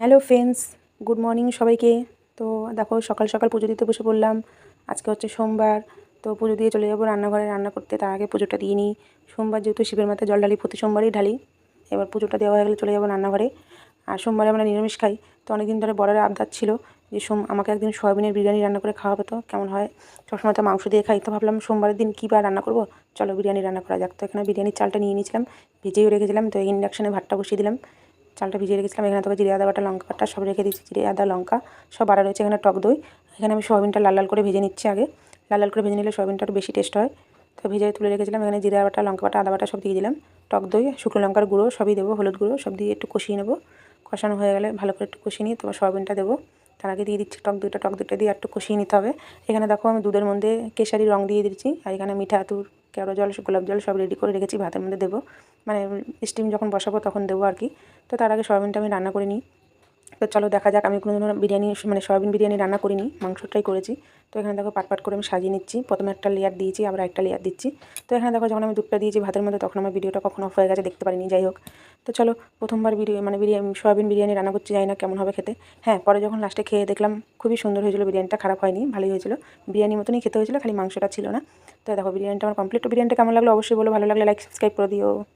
Hello friends, good morning সবাইকে। তো দেখো সকাল সকাল পুজো দিতে বসে পড়লাম। আজকে হচ্ছে সোমবার, তো পুজো দিয়ে চলে যাবো রান্নাঘরে রান্না করতে। তার আগে পুজোটা দিয়ে নিই। সোমবার যেহেতু শিবের মাথায় জল ঢালি, প্রতি সোমবারই ঢালি। এবার পুজোটা দেওয়া হয়ে গেলে চলে যাবো রান্নাঘরে। আর সোমবারে আমরা নিরামিষ খাই। তো অনেকদিন ধরে বড়রা আবদার ছিল যে আমাকে একদিন সয়াবিনের বিরিয়ানি রান্না করে খাওয়াবে, তো কেমন হয়। সবসময় তো মাংস দিয়ে খাই, তো ভাবলাম সোমবারের দিন কী বার রান্না করবো, চলো বিরিয়ানি রান্না করা যাক। তো এখানে বিরিয়ানির চালটা নিয়ে নিয়েছিলাম, ভিজেও রেখেছিলাম। তো ইন্ডাকশানে ভাতটা বসিয়ে দিলাম, চালটা ভিজিয়ে রেখেছিলাম। এখানে তোকে জিরে আদা বাটা, লঙ্কা বাটা সব রেখে দিচ্ছি। জিরে আদা লঙ্কা সব বাটা রয়েছে। এখানে টক দই। এখানে আমি সয়াবিনটা লাল লাল করে ভেজে নিচ্ছি আগে। লাল লাল করে ভেজে নিলে সয়াবিনটা একটু বেশি টেস্ট হয়। তো ভেজে তুলে রেখেছিলাম। এখানে জিরে বাটা, লঙ্কা বাটা, আদা বাটা সব দিয়ে দিলাম। টক দই, শুকনো লঙ্কার গুঁড়ো সবই দেবো, হলুদ গুঁড়ো সব দিয়ে একটু কষিয়ে নেবো। কষানো হয়ে গেলে ভালো করে একটু কষিয়ে নিয়ে তোমার সয়াবিনটা দেবো। তার আগে দিয়ে দিচ্ছি টক দইটা। টক দইটা দিয়ে একটু কষিয়ে নিতে হবে। এখানে দেখো আমি দুধের মধ্যে কেশারি রং দিয়ে দিচ্ছি। আর এখানে মিঠা আতর, কেওড়া জল, গোলাপ জল সব রেডি করে রেখেছি, ভাতের মধ্যে দেবো। মানে স্টিম যখন বসাবো তখন দেবো আর কি। তো তার আগে সয়াবিনটা আমি রান্না করে নিই। তো চলো দেখা যাক। আমি কোনো দিনও বিরিয়ানি মানে সয়াবিন বিরিয়ানি রান্না করিনি, মাংসটাই করেছি। তো এখানে দেখো পাট পাট করে আমি সাজিয়ে নিচ্ছি। প্রথমে একটা লেয়ার দিয়েছি, আবার একটা লেয়ার দিচ্ছি। তো এখানে দেখো যখন আমি দুধটা দিয়েছি ভাতের মধ্যে, তখন আমার ভিডিওটা কখন অফ হয়ে গেছে দেখতে পারিনি। যাই হোক, তো চলো প্রথমবার বিরিয়ানি সয়াবিন বিরিয়ানি রান্না করছি, জানি না কেমন হবে খেতে। হ্যাঁ, পরে যখন লাস্টে খেয়ে দেখলাম খুবই সুন্দর হয়েছিল বিরিয়ানিটা, খারাপ হয়নি, ভালোই হয়েছিল। বিরিয়ানির মতনই খেতে হয়েছিল, খালি মাংসটা ছিল না। তো দেখো বিরিয়ানিটা আমার কমপ্লিট। তো বিরিয়ানিটা কেমন লাগলো অবশ্যই বলো, ভালো লাগলে লাইক সাবস্ক্রাইব করে দিও।